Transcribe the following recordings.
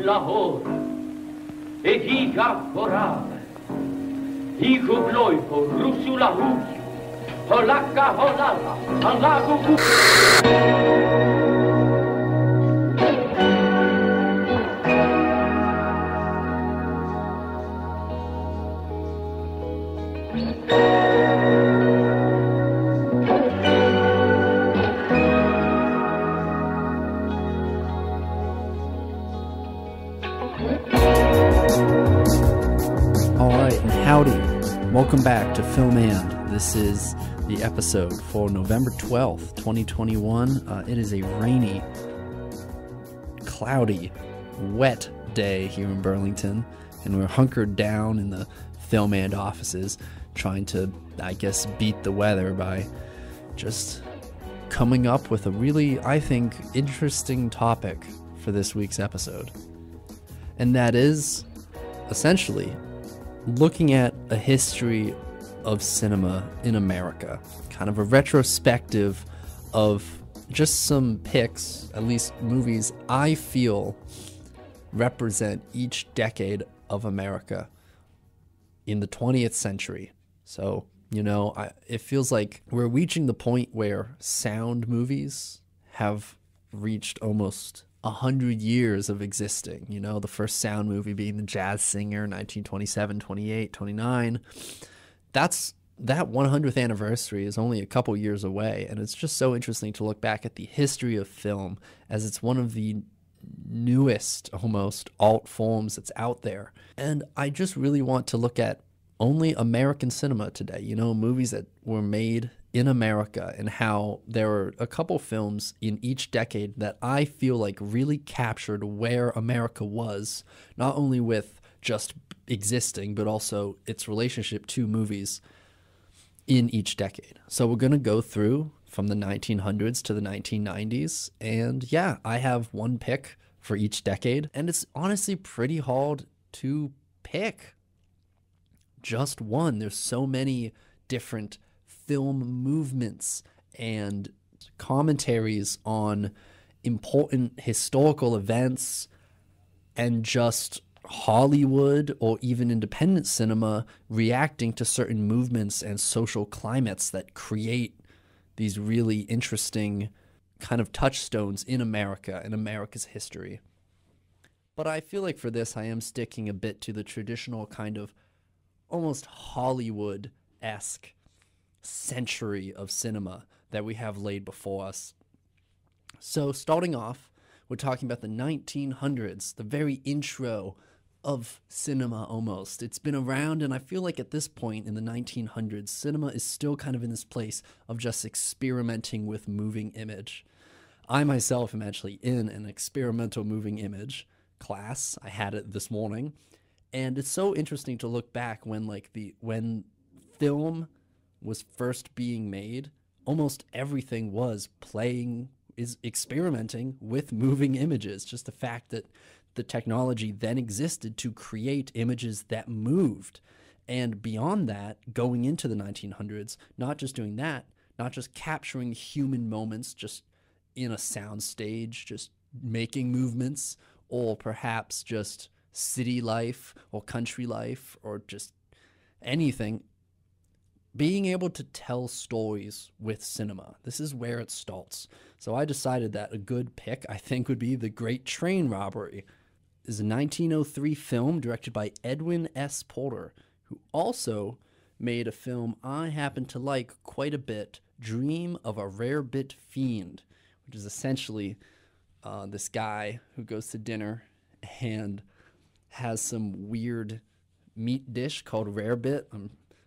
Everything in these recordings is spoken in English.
lahor, e giga korave. Iku glojko, rusula huki, holaka holala, alago Welcome back to Film And. This is the episode for November 12th, 2021. It is a rainy, cloudy, wet day here in Burlington, and we're hunkered down in the Film And offices trying to, I guess, beat the weather by just coming up with a really, I think, interesting topic for this week's episode. And that is, essentially, looking at a history of cinema in America, kind of a retrospective of just some picks, at least movies I feel represent each decade of America in the 20th century. So, it feels like we're reaching the point where sound movies have reached almost 100 years of existing. The first sound movie being The Jazz Singer, 1927, 28, 29. That 100th anniversary is only a couple years away, and it's just so interesting to look back at the history of film, as it's one of the newest, almost, alt forms that's out there. And I just really want to look at only American cinema today, movies that were made in America, and how there were a couple films in each decade that I feel like really captured where America was, not only with just existing, but also its relationship to movies in each decade. So we're going to go through from the 1900s to the 1990s, and yeah, I have one pick for each decade, and it's honestly pretty hard to pick just one. There's so many different film movements and commentaries on important historical events, and just Hollywood or even independent cinema reacting to certain movements and social climates that create these really interesting kind of touchstones in America and America's history. But I feel like for this, I am sticking a bit to the traditional kind of almost Hollywood-esque century of cinema that we have laid before us. So starting off, we're talking about the 1900s, the very intro of cinema almost. It's been around, and I feel like at this point in the 1900s, cinema is still kind of in this place of just experimenting with moving image. I myself am actually in an experimental moving image class. I had it this morning, and it's so interesting to look back when film was first being made. Almost everything was experimenting with moving images. Just the fact that the technology then existed to create images that moved. And beyond that, going into the 1900s, not just doing that, not just capturing human moments just in a sound stage, just making movements, or perhaps just city life or country life or just anything. Being able to tell stories with cinema. This is where it starts. So I decided that a good pick, I think, would be The Great Train Robbery. This is a 1903 film directed by Edwin S. Porter, who also made a film I happen to like quite a bit, Dream of a Rarebit Fiend, which is essentially this guy who goes to dinner and has some weird meat dish called rarebit.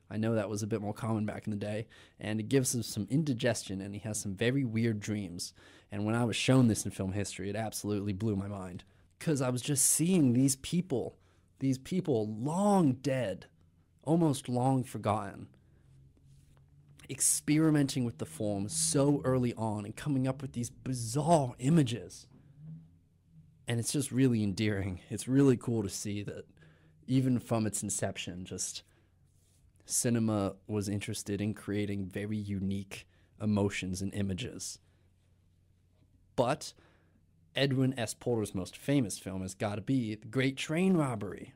I know that was a bit more common back in the day, and it gives him some indigestion, and he has some very weird dreams. And when I was shown this in film history, it absolutely blew my mind, because I was just seeing these people long dead, almost long forgotten, experimenting with the form so early on and coming up with these bizarre images. And it's just really endearing. It's really cool to see that even from its inception, just cinema was interested in creating very unique emotions and images. But Edwin S. Porter's most famous film has got to be The Great Train Robbery.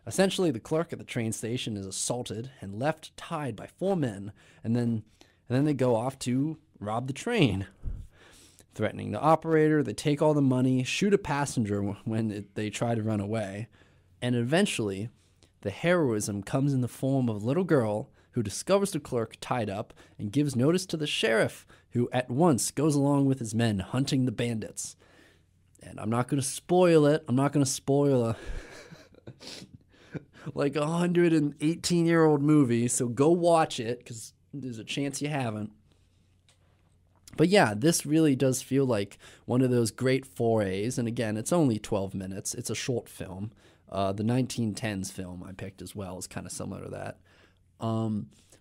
Essentially, the clerk at the train station is assaulted and left tied by 4 men, and then they go off to rob the train. Threatening the operator, they take all the money, shoot a passenger when they try to run away, and eventually, the heroism comes in the form of a little girl who discovers the clerk tied up and gives notice to the sheriff, who at once goes along with his men hunting the bandits. And I'm not going to spoil it. I'm not going to spoil a like 118-year-old movie, so go watch it because there's a chance you haven't. But yeah, this really does feel like one of those great forays. And again, it's only 12 minutes. It's a short film. The 1910s film I picked as well is kind of similar to that.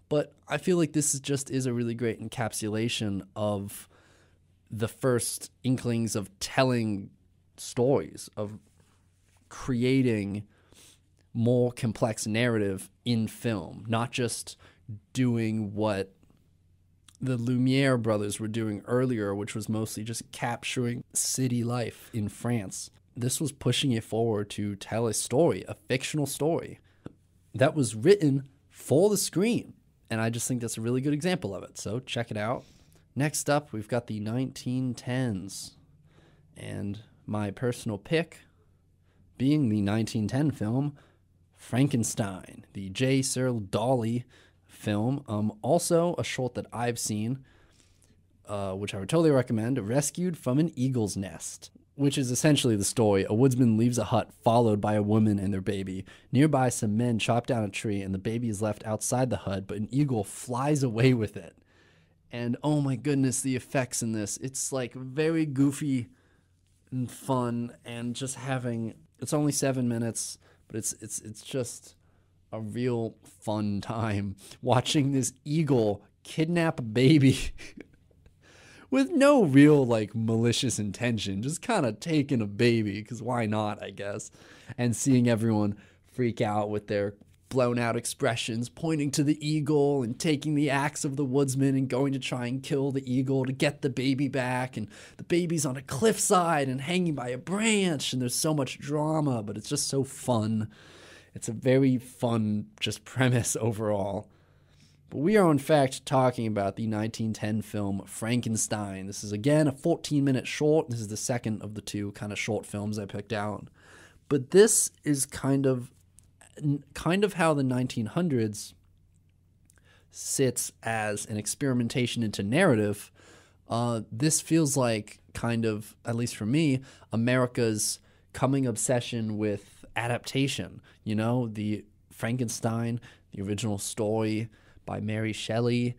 But I feel like this is a really great encapsulation of the first inklings of telling stories, of creating more complex narrative in film, not just doing what the Lumiere brothers were doing earlier, which was mostly just capturing city life in France. This was pushing it forward to tell a story, a fictional story that was written for the screen. And I just think that's a really good example of it. So check it out. Next up, we've got the 1910s. And my personal pick being the 1910 film Frankenstein, the J. Searle Dawley film. Also a short that I've seen, which I would totally recommend, Rescued from an Eagle's Nest, which is essentially the story. A woodsman leaves a hut followed by a woman and their baby. Nearby, some men chop down a tree and the baby is left outside the hut, but an eagle flies away with it. And oh my goodness, the effects in this. It's like very goofy and fun, and just having, it's only 7 minutes, but it's just a real fun time watching this eagle kidnap a baby with no real like malicious intention, just kind of taking a baby because why not, I guess, and seeing everyone freak out with their blown out expressions, pointing to the eagle and taking the axe of the woodsman and going to try and kill the eagle to get the baby back. And the baby's on a cliffside and hanging by a branch, and there's so much drama, but it's just so fun. It's a very fun just premise overall. But we are in fact talking about the 1910 film Frankenstein. This is again a 14-minute short. This is the second of the two kind of short films I picked out. But this is kind of how the 1900s sits as an experimentation into narrative. This feels like kind of, at least for me, America's coming obsession with adaptation. You know, the Frankenstein, the original story by Mary Shelley.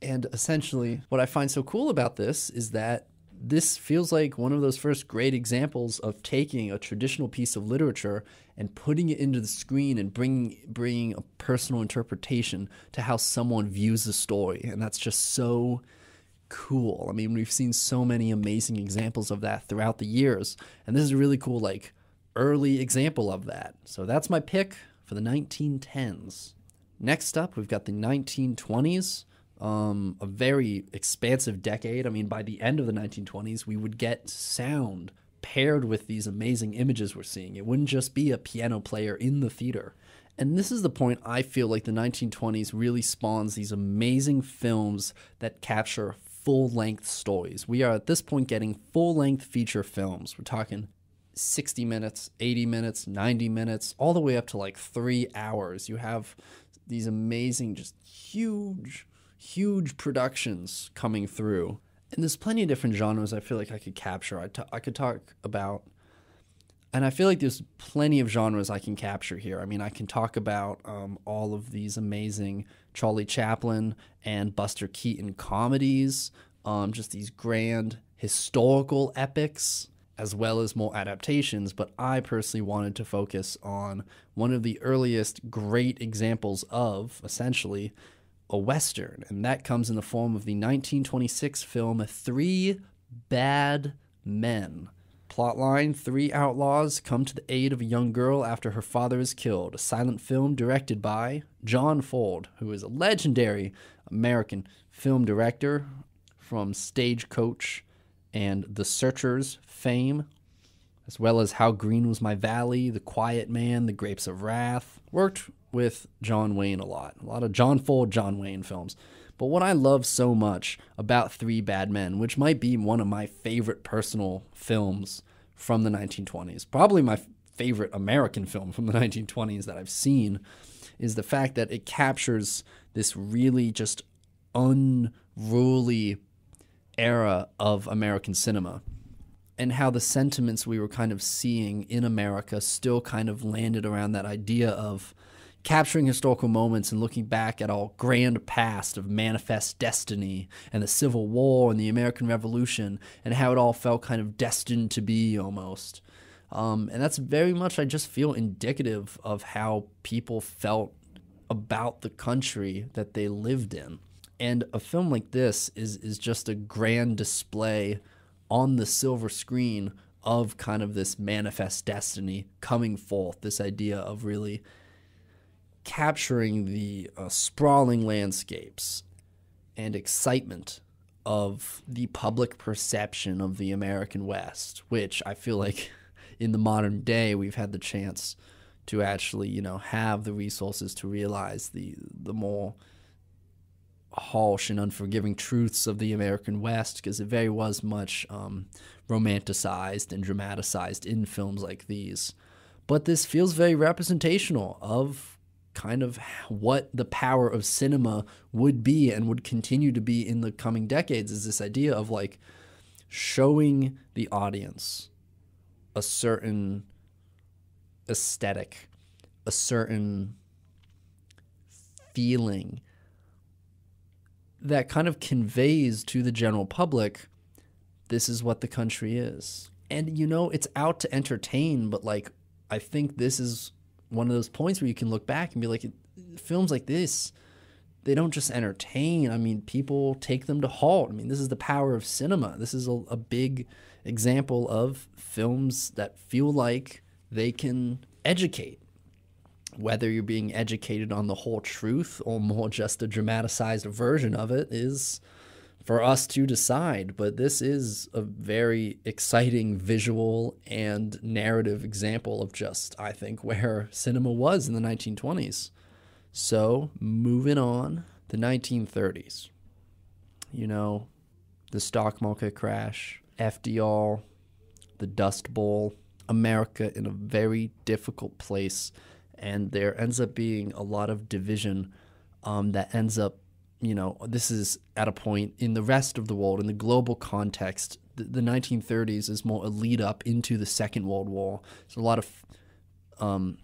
And essentially, what I find so cool about this is that this feels like one of those first great examples of taking a traditional piece of literature and putting it into the screen and bringing a personal interpretation to how someone views the story. And that's just so cool. I mean, we've seen so many amazing examples of that throughout the years. And this is a really cool, like, early example of that. So that's my pick for the 1910s. Next up, we've got the 1920s. A very expansive decade. I mean, by the end of the 1920s, we would get sound paired with these amazing images we're seeing. It wouldn't just be a piano player in the theater. And this is the point I feel like the 1920s really spawns these amazing films that capture full-length stories. We are at this point getting full-length feature films. We're talking 60 minutes, 80 minutes, 90 minutes, all the way up to like 3 hours. You have these amazing, just huge productions coming through. And there's plenty of different genres I feel like I could capture. I could talk about, and I feel like there's plenty of genres I can capture here. I mean, I can talk about all of these amazing Charlie Chaplin and Buster Keaton comedies, just these grand historical epics, as well as more adaptations. But I personally wanted to focus on one of the earliest great examples of, essentially, a Western, and that comes in the form of the 1926 film Three Bad Men. Plotline: 3 outlaws come to the aid of a young girl after her father is killed. A silent film directed by John Ford, who is a legendary American film director from Stagecoach and The Searchers fame, as well as How Green Was My Valley, The Quiet Man, The Grapes of Wrath. Worked with John Wayne a lot of John Ford, John Wayne films. But what I love so much about Three Bad Men, which might be one of my favorite personal films from the 1920s, probably my favorite American film from the 1920s that I've seen, is the fact that it captures this really just unruly era of American cinema, and how the sentiments we were kind of seeing in America still kind of landed around that idea of capturing historical moments and looking back at our grand past of manifest destiny and the Civil War and the American Revolution, and how it all felt kind of destined to be almost. And that's very much, I just feel, indicative of how people felt about the country that they lived in. And a film like this is just a grand display on the silver screen of kind of this manifest destiny coming forth, this idea of really capturing the sprawling landscapes and excitement of the public perception of the American West, which I feel like in the modern day we've had the chance to actually, have the resources to realize the more harsh and unforgiving truths of the American West, because it very was much romanticized and dramatized in films like these. But this feels very representational of kind of what the power of cinema would be and would continue to be in the coming decades, is this idea of like showing the audience a certain aesthetic, a certain feeling that kind of conveys to the general public, this is what the country is. And, it's out to entertain, but like, I think this is one of those points where you can look back and be like, films like this, they don't just entertain. I mean, people take them to heart. I mean, this is the power of cinema. This is a big example of films that feel like they can educate. Whether you're being educated on the whole truth or more just a dramatized version of it is for us to decide. But this is a very exciting visual and narrative example of just, I think, where cinema was in the 1920s. So, moving on, the 1930s. The stock market crash, FDR, the Dust Bowl, America in a very difficult place. And there ends up being a lot of division that ends up, this is at a point in the rest of the world, in the global context. The 1930s is more a lead up into the Second World War. There's a lot of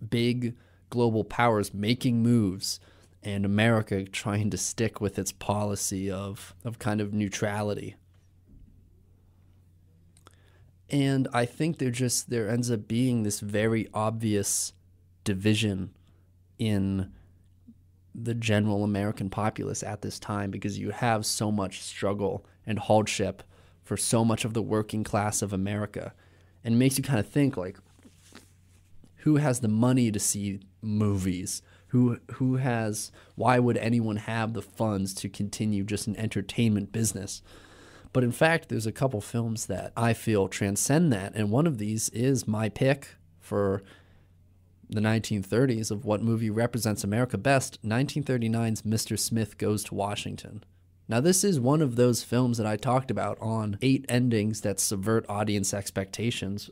big global powers making moves, and America trying to stick with its policy of kind of neutrality. And I think there ends up being this very obvious division in the general American populace at this time, because you have so much struggle and hardship for so much of the working class of America. And it makes you kind of think, like, who has the money to see movies? Why would anyone have the funds to continue just an entertainment business? But in fact, there's a couple films that I feel transcend that, and one of these is my pick for the 1930s of what movie represents America best, 1939's Mr. Smith Goes to Washington. Now, this is one of those films that I talked about on 8 endings that subvert audience expectations,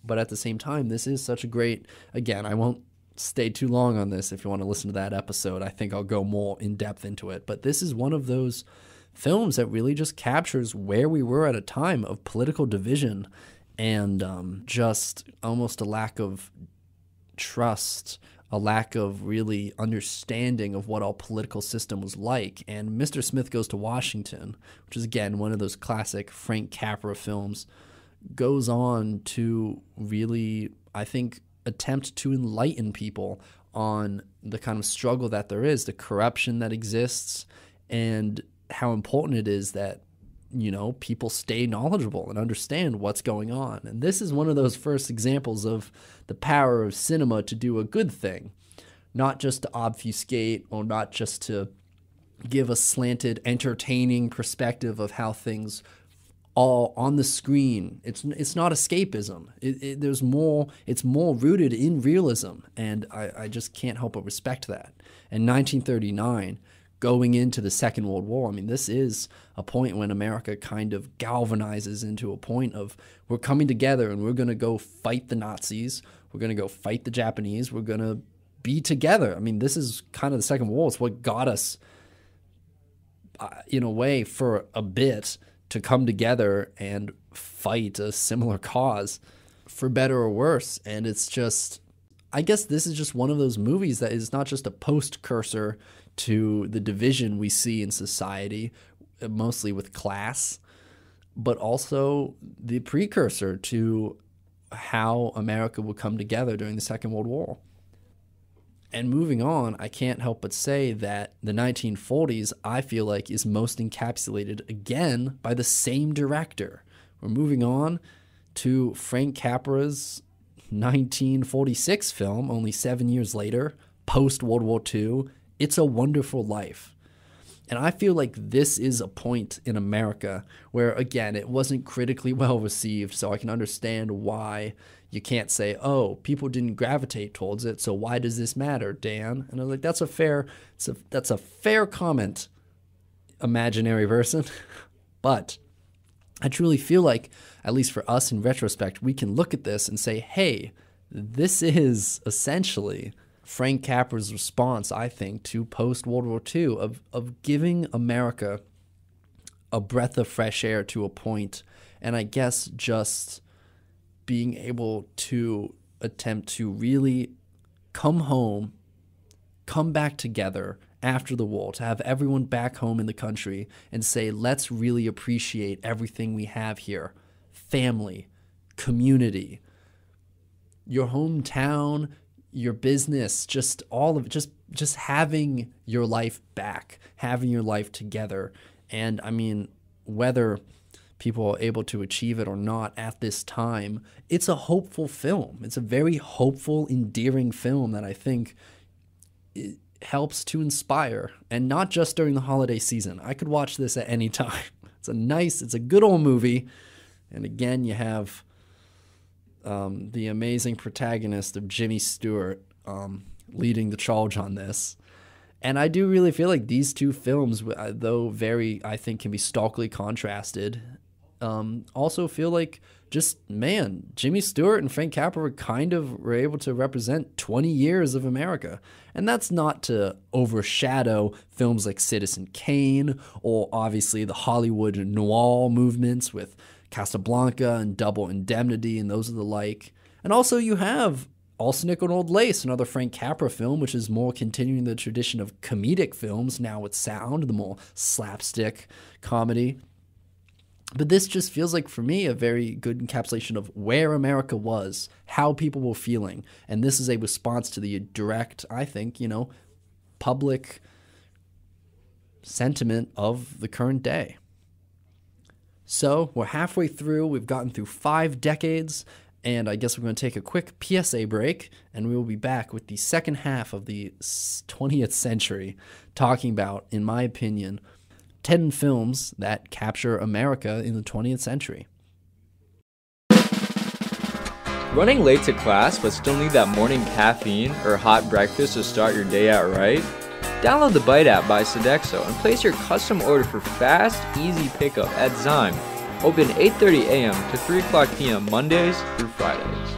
but at the same time, this is such a great, again, I won't stay too long on this. If you want to listen to that episode, I think I'll go more in depth into it, but this is one of those films that really just captures where we were at a time of political division and just almost a lack of trust, a lack of really understanding of what our political system was like. And Mr. Smith Goes to Washington, which is, again, one of those classic Frank Capra films, goes on to really, I think, attempt to enlighten people on the kind of struggle that there is, the corruption that exists, and how important it is that, people stay knowledgeable and understand what's going on. And this is one of those first examples of the power of cinema to do a good thing, not just to obfuscate or not just to give a slanted, entertaining perspective of how things all on the screen. It's not escapism. There's more. It's more rooted in realism, and I just can't help but respect that. And 1939, going into the Second World War, I mean, this is a point when America kind of galvanizes into a point of we're coming together and we're going to go fight the Nazis. We're going to go fight the Japanese. We're going to be together. I mean, this is kind of the Second World War. It's what got us, in a way, for a bit, to come together and fight a similar cause, for better or worse. And it's just, I guess this is just one of those movies that is not just a post-cursor to the division we see in society, mostly with class, but also the precursor to how America will come together during the Second World War. And moving on, I can't help but say that the 1940s, I feel like, is most encapsulated again by the same director. We're moving on to Frank Capra's 1946 film, only 7 years later, post-World War II, It's a Wonderful Life. And I feel like this is a point in America where, again, it wasn't critically well received, so I can understand why you can't say, oh, people didn't gravitate towards it, so why does this matter, Dan? And I was like, that's a fair comment, imaginary person. But I truly feel like, at least for us in retrospect, we can look at this and say, hey, this is essentially Frank Capra's response, I think, to post-World War II of giving America a breath of fresh air to a point, and I guess just being able to attempt to really come home, come back together after the war, to have everyone back home in the country and say, let's really appreciate everything we have here. Family, community, your hometown, your business, just all of it, just having your life back, having your life together. And I mean, whether people are able to achieve it or not at this time, it's a hopeful film. It's a very hopeful, endearing film that I think it helps to inspire, and not just during the holiday season. I could watch this at any time. It's a good old movie. And again, you have the amazing protagonist of Jimmy Stewart leading the charge on this. And I do really feel like these two films, though very, I think, can be starkly contrasted, also feel like just, man, Jimmy Stewart and Frank Capra were able to represent 20 years of America. And that's not to overshadow films like Citizen Kane, or obviously the Hollywood noir movements with Casablanca and Double Indemnity and those are the like. And also you have Arsenic and Old Lace, another Frank Capra film, which is more continuing the tradition of comedic films, now with sound, the more slapstick comedy. But this just feels like, for me, a very good encapsulation of where America was, how people were feeling. And this is a response to the direct, I think, public sentiment of the current day. So we're halfway through. We've gotten through 5 decades. And I guess we're going to take a quick PSA break, and we will be back with the second half of the 20th century, talking about, in my opinion, 10 films that capture America in the 20th century. Running late to class but still need that morning caffeine or hot breakfast to start your day out right? Download the Bite app by Sodexo and place your custom order for fast, easy pickup at Zyme. Open 8:30 a.m. to 3 o'clock p.m. Mondays through Fridays.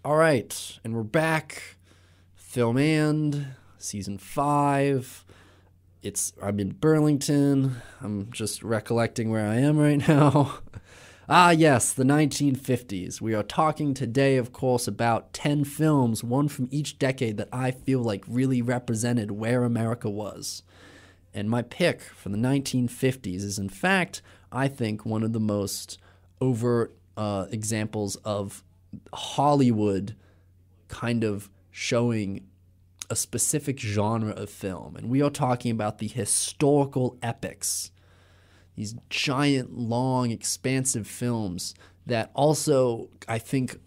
All right, and we're back. Film and Season 5. I'm in Burlington. I'm just recollecting where I am right now. Yes, the 1950s. We are talking today, of course, about 10 films, one from each decade, that I feel like really represented where America was. And my pick for the 1950s is, in fact, I think, one of the most overt examples of Hollywood kind of showing a specific genre of film. And we are talking about the historical epics. These giant, long, expansive films that also, I think,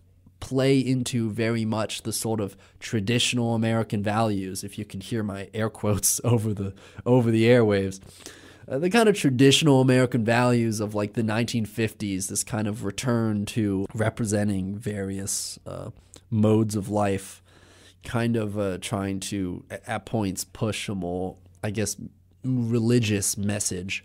play into very much the sort of traditional American values, if you can hear my air quotes over the airwaves. the kind of traditional American values of like the 1950s, this kind of return to representing various modes of life, kind of trying to, at points, push a more, I guess, religious message.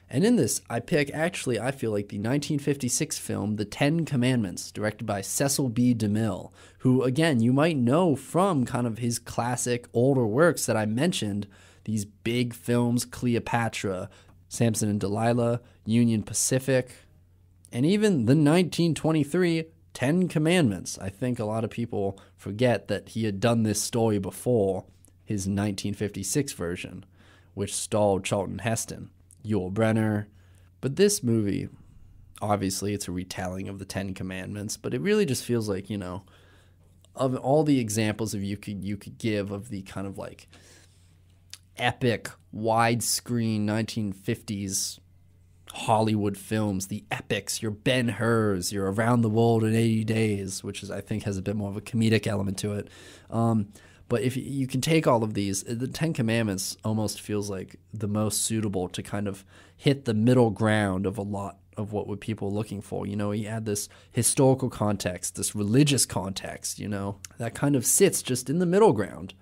And in this, I feel like the 1956 film, The 10 Commandments, directed by Cecil B. DeMille, who, again, you might know from kind of his classic older works that I mentioned, these big films, Cleopatra, Samson and Delilah, Union Pacific, and even the 1923 10 Commandments. I think a lot of people forget that he had done this story before his 1956 version, which starred Charlton Heston, Yul Brynner. But this movie, obviously it's a retelling of the 10 Commandments, but it really just feels like, you know, of all the examples of you could give of the kind of like epic widescreen 1950s Hollywood films, the epics, your Ben-Hurs, your Around the World in 80 Days, which is, I think, has a bit more of a comedic element to it. But if you can take all of these, the 10 Commandments almost feels like the most suitable to kind of hit the middle ground of a lot of what people are looking for. You know, you add this historical context, this religious context, you know, that kind of sits just in the middle ground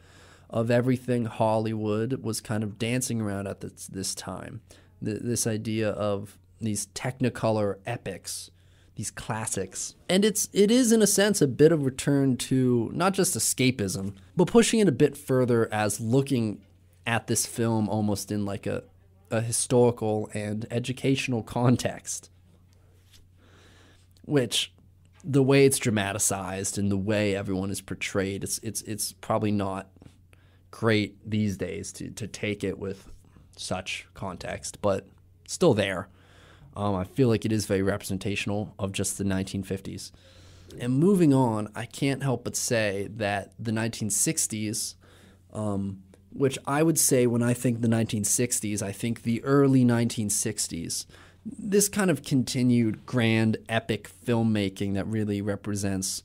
of everything Hollywood was kind of dancing around at this time. This idea of these technicolor epics, these classics. And it is in a sense a bit of return to not just escapism, but pushing it a bit further as looking at this film almost in like a historical and educational context, which the way it's dramatized and the way everyone is portrayed, it's probably not great these days to take it with such context, but still there. I feel like it is very representational of just the 1950s. And moving on, I can't help but say that the 1960s, which I would say when I think the 1960s, I think the early 1960s, this kind of continued grand epic filmmaking that really represents.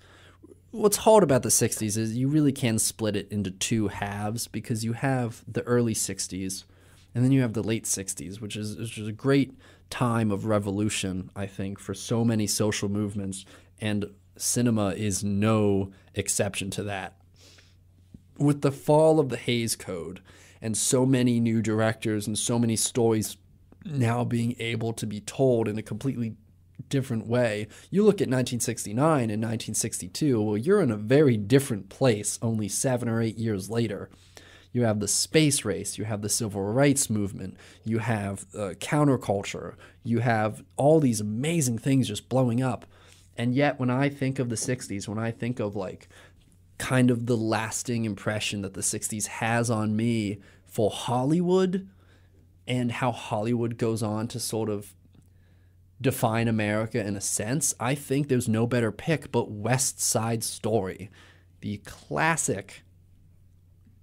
What's hard about the 60s is you really can split it into two halves, because you have the early 60s and then you have the late 60s, which is a great time of revolution, I think, for so many social movements, and cinema is no exception to that. With the fall of the Hays Code and so many new directors and so many stories now being able to be told in a completely different way, you look at 1969 and 1962, well, you're in a very different place only 7 or 8 years later. You have the space race, you have the civil rights movement, you have counterculture, you have all these amazing things just blowing up. And yet when I think of the 60s, when I think of like kind of the lasting impression that the 60s has on me for Hollywood and how Hollywood goes on to sort of define America in a sense, I think there's no better pick but West Side Story, the classic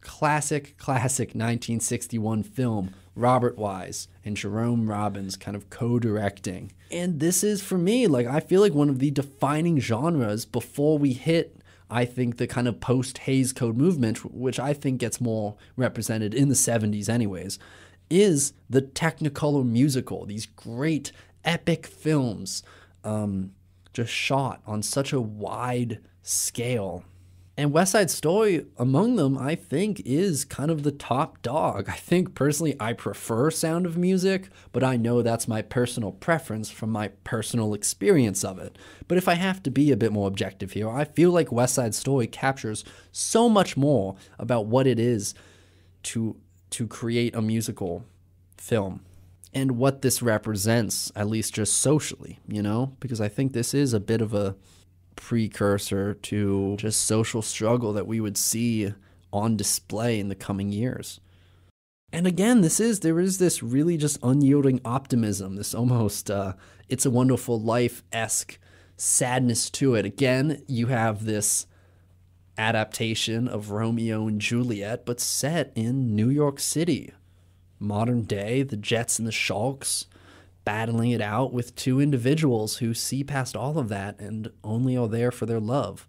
1961 film, Robert Wise and Jerome Robbins kind of co-directing. And this is, for me, like, I feel like one of the defining genres before we hit, I think, the kind of post-Hays Code movement, which I think gets more represented in the 70s anyways, is the Technicolor musical, these great epic films just shot on such a wide scale. And West Side Story, among them, I think, is kind of the top dog. I think, personally, I prefer Sound of Music, but I know that's my personal preference from my personal experience of it. But if I have to be a bit more objective here, I feel like West Side Story captures so much more about what it is to create a musical film and what this represents, at least just socially, you know? Because I think this is a bit of a precursor to just social struggle that we would see on display in the coming years. And again, there is this really just unyielding optimism, this almost It's a Wonderful Life-esque sadness to it. Again, you have this adaptation of Romeo and Juliet, but set in New York City. Modern day, the Jets and the Sharks battling it out with two individuals who see past all of that and only are there for their love.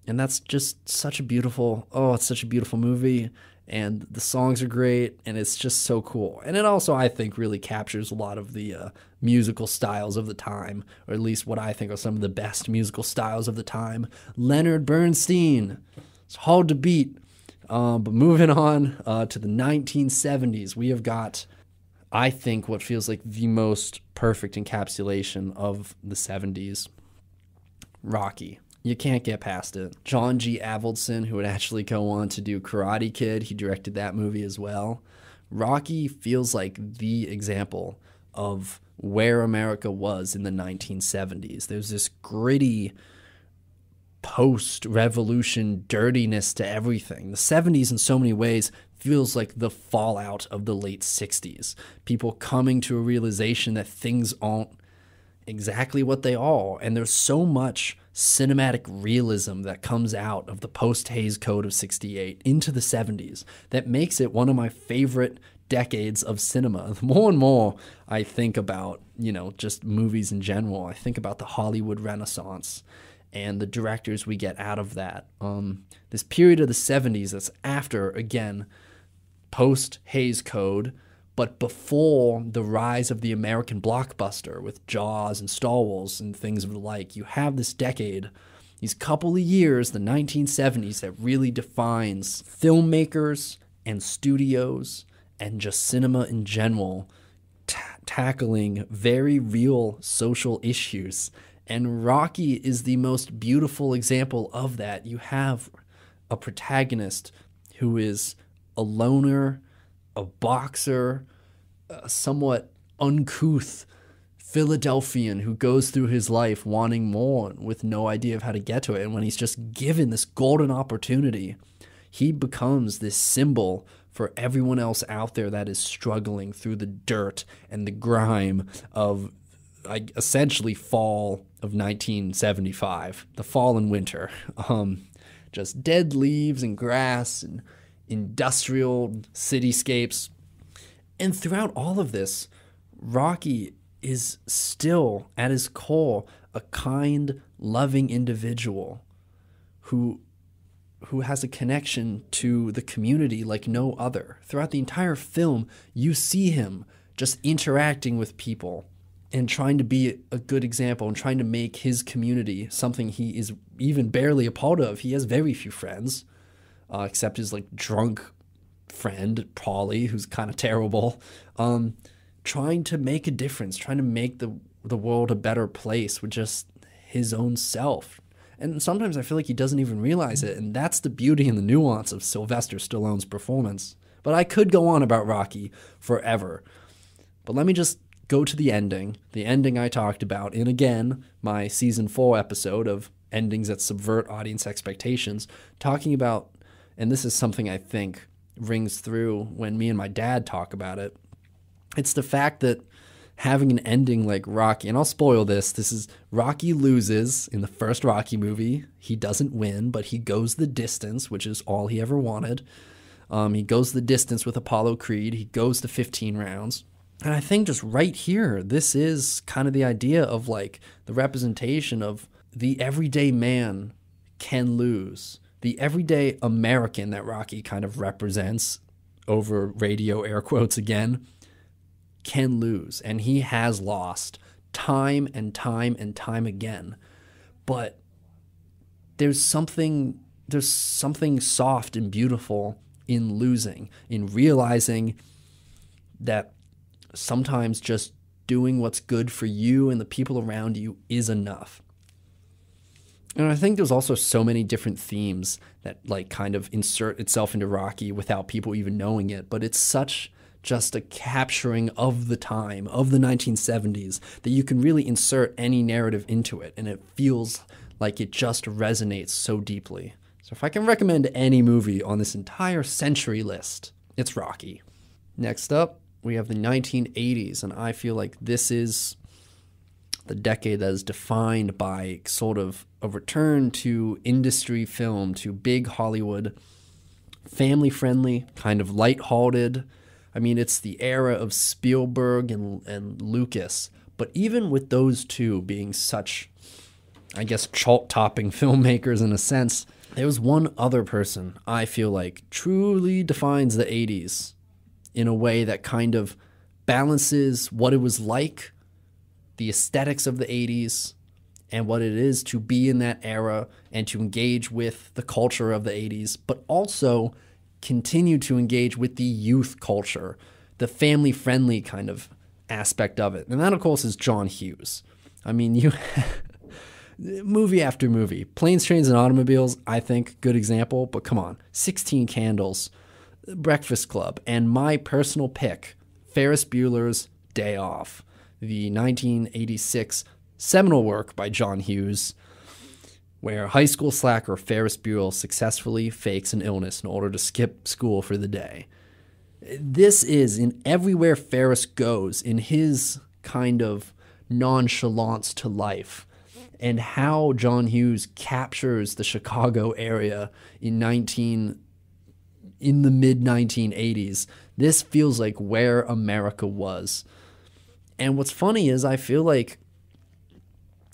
And that's just such a beautiful, it's such a beautiful movie. and the songs are great, and it's just so cool. And it also, I think, really captures a lot of the musical styles of the time, or at least what I think are some of the best musical styles of the time. Leonard Bernstein. It's hard to beat. But moving on to the 1970s, we have got, I think, what feels like the most perfect encapsulation of the 70s. Rocky. You can't get past it. John G. Avildsen, who would actually go on to do Karate Kid, he directed that movie as well. Rocky feels like the example of where America was in the 1970s. There's this gritty post-revolution dirtiness to everything. The 70s in so many ways feels like the fallout of the late 60s. People coming to a realization that things aren't exactly what they are, and there's so much cinematic realism that comes out of the post-Hays Code of 68 into the 70s that makes it one of my favorite decades of cinema. The more and more I think about, just movies in general, I think about the Hollywood Renaissance and the directors we get out of that. This period of the 70s that's after, again, post-Hays Code, but before the rise of the American blockbuster with Jaws and Star Wars and things of the like. You have this decade, these couple of years, the 1970s, that really defines filmmakers and studios and just cinema in general, tackling very real social issues. And Rocky is the most beautiful example of that. You have a protagonist who is a loner, a boxer, a somewhat uncouth Philadelphian who goes through his life wanting more with no idea of how to get to it. And when he's just given this golden opportunity, he becomes this symbol for everyone else out there that is struggling through the dirt and the grime of essentially fall of 1975, the fall and winter. Just dead leaves and grass and industrial cityscapes. And throughout all of this, Rocky is still, at his core, a kind, loving individual who has a connection to the community like no other. Throughout the entire film, you see him just interacting with people and trying to be a good example and trying to make his community something he is even barely a part of. He has very few friends, except his drunk friend, Paulie, who's kind of terrible, trying to make a difference, trying to make the world a better place with just his own self. And sometimes I feel like he doesn't even realize it, and that's the beauty and the nuance of Sylvester Stallone's performance. But I could go on about Rocky forever. But let me just go to the ending I talked about in, again, my Season 4 episode of Endings That Subvert Audience Expectations, talking about, and this is something I think rings through when me and my dad talk about it, it's the fact that having an ending like Rocky, and I'll spoil this is Rocky loses in the first Rocky movie. He doesn't win, but he goes the distance, which is all he ever wanted. He goes the distance with Apollo Creed. He goes to 15 rounds. And I think just right here, this is kind of the idea of the representation of the everyday man can lose. The everyday American that Rocky kind of represents, over radio air quotes again, can lose. And he has lost time and time and time again. But there's something soft and beautiful in losing, in realizing that sometimes just doing what's good for you and the people around you is enough. And I think there's also so many different themes that kind of insert itself into Rocky without people even knowing it. But it's such just a capturing of the time, of the 1970s, that you can really insert any narrative into it. And it feels like it just resonates so deeply. So if I can recommend any movie on this entire century list, it's Rocky. Next up, we have the 1980s, and I feel like this is the decade that is defined by sort of a return to industry film, to big Hollywood, family-friendly, kind of lighthearted. I mean, it's the era of Spielberg and Lucas, but even with those two being such, I guess, chart-topping filmmakers in a sense, There's one other person I feel like truly defines the 80s in a way that kind of balances what it was like, the aesthetics of the 80s, and what it is to be in that era and to engage with the culture of the 80s, but also continue to engage with the youth culture, the family-friendly kind of aspect of it. And that, of course, is John Hughes. I mean, you movie after movie. Planes, Trains, and Automobiles, I think, good example, but come on. 16 Candles, Breakfast Club, and my personal pick, Ferris Bueller's Day Off, the 1986 seminal work by John Hughes, where high school slacker Ferris Bueller successfully fakes an illness in order to skip school for the day. This is, in everywhere Ferris goes, in his kind of nonchalance to life, and how John Hughes captures the Chicago area in the mid-1980s. This feels like where America was. And what's funny is I feel like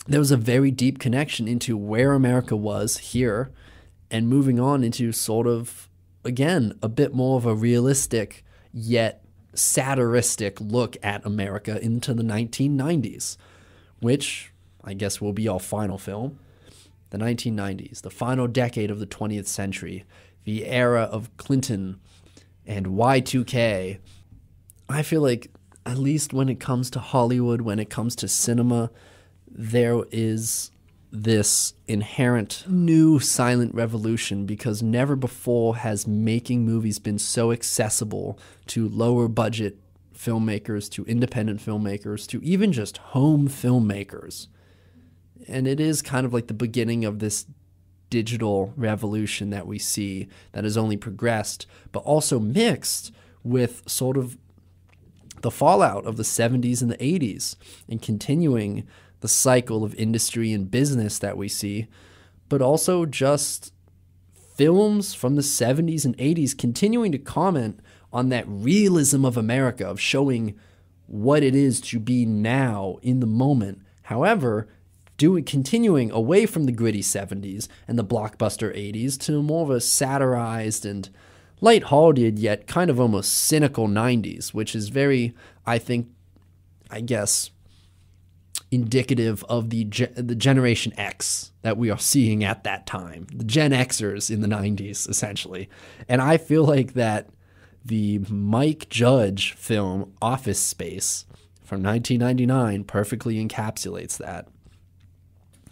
there was a very deep connection into where America was here and moving on into sort of, again, a bit more of a realistic yet satiristic look at America into the 1990s, which I guess will be our final film. The 1990s, the final decade of the 20th century, the era of Clinton and Y2K. I feel like, at least when it comes to Hollywood, when it comes to cinema, there is this inherent new silent revolution, because never before has making movies been so accessible to lower budget filmmakers, to independent filmmakers, to even just home filmmakers. And it is kind of like the beginning of this digital revolution that we see that has only progressed, but also mixed with sort of the fallout of the 70s and the 80s and continuing the cycle of industry and business that we see, but also just films from the 70s and 80s continuing to comment on that realism of America, of showing what it is to be now in the moment. However, continuing away from the gritty 70s and the blockbuster 80s to more of a satirized and lighthearted yet kind of almost cynical 90s, which is very, I guess, indicative of the Generation X that we are seeing at that time, the Gen Xers in the 90s, essentially. And I feel like that the Mike Judge film Office Space from 1999 perfectly encapsulates that.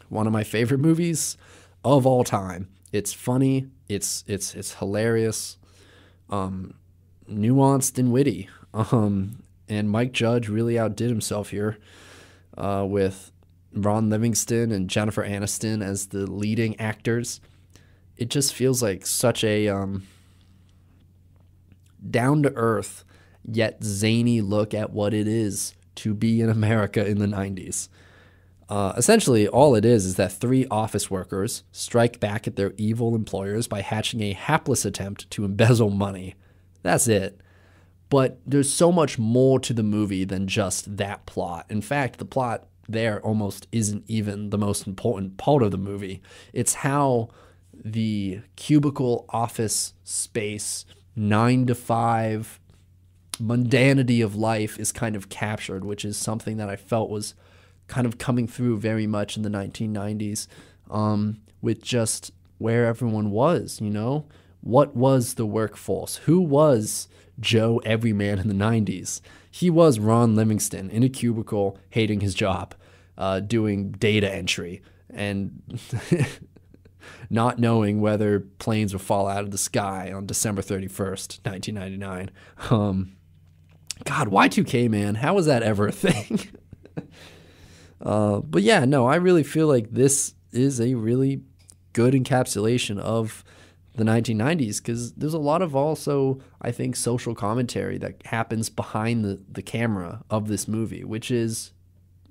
One of my favorite movies of all time. It's funny, it's hilarious, nuanced and witty. And Mike Judge really outdid himself here with Ron Livingston and Jennifer Aniston as the leading actors. It just feels like such a down-to-earth yet zany look at what it is to be in America in the 90s. Essentially, all it is that 3 office workers strike back at their evil employers by hatching a hapless attempt to embezzle money. That's it. But there's so much more to the movie than just that plot. In fact, the plot there almost isn't even the most important part of the movie. It's how the cubicle office space, 9-to-5 mundanity of life is kind of captured, which is something that I felt was kind of coming through very much in the 1990s, with just where everyone was, you know? What was the workforce? Who was Joe Everyman in the 90s? He was Ron Livingston in a cubicle, hating his job, doing data entry, and not knowing whether planes would fall out of the sky on December 31st, 1999. God, Y2K, man, how was that ever a thing? But yeah, no, I really feel like this is a really good encapsulation of the 1990s, because there's a lot of also, I think, social commentary that happens behind the camera of this movie, which is,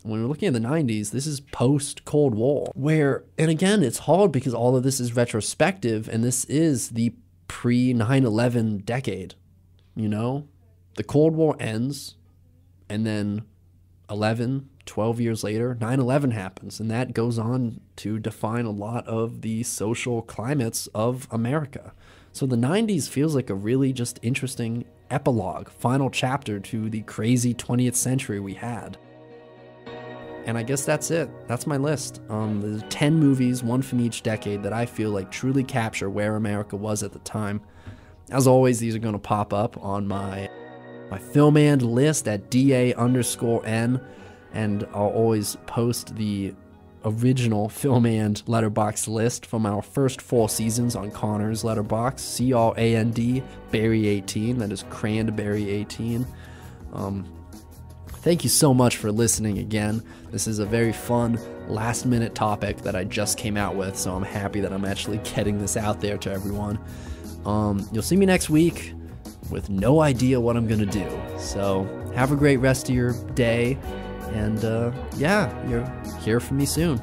when we're looking at the 90s, this is post-Cold War, where, and again, it's hard because all of this is retrospective, and this is the pre-9/11 decade, you know? The Cold War ends, and then 12 years later, 9/11 happens, and that goes on to define a lot of the social climates of America. So the 90s feels like a really just interesting epilogue, final chapter to the crazy 20th century we had. And I guess that's it. That's my list. There's 10 movies, one from each decade, that I feel like truly capture where America was at the time. As always, these are going to pop up on my Film and list at DA_N, and I'll always post the original Film and Letterboxd list from our first 4 seasons on Connor's Letterboxd, CRAND Berry 18, that is Cranberry 18. Thank you so much for listening again. This is a very fun last-minute topic that I just came out with, so I'm happy that I'm actually getting this out there to everyone. You'll see me next week with no idea what I'm gonna do. So have a great rest of your day, and yeah, you'll hear from me soon.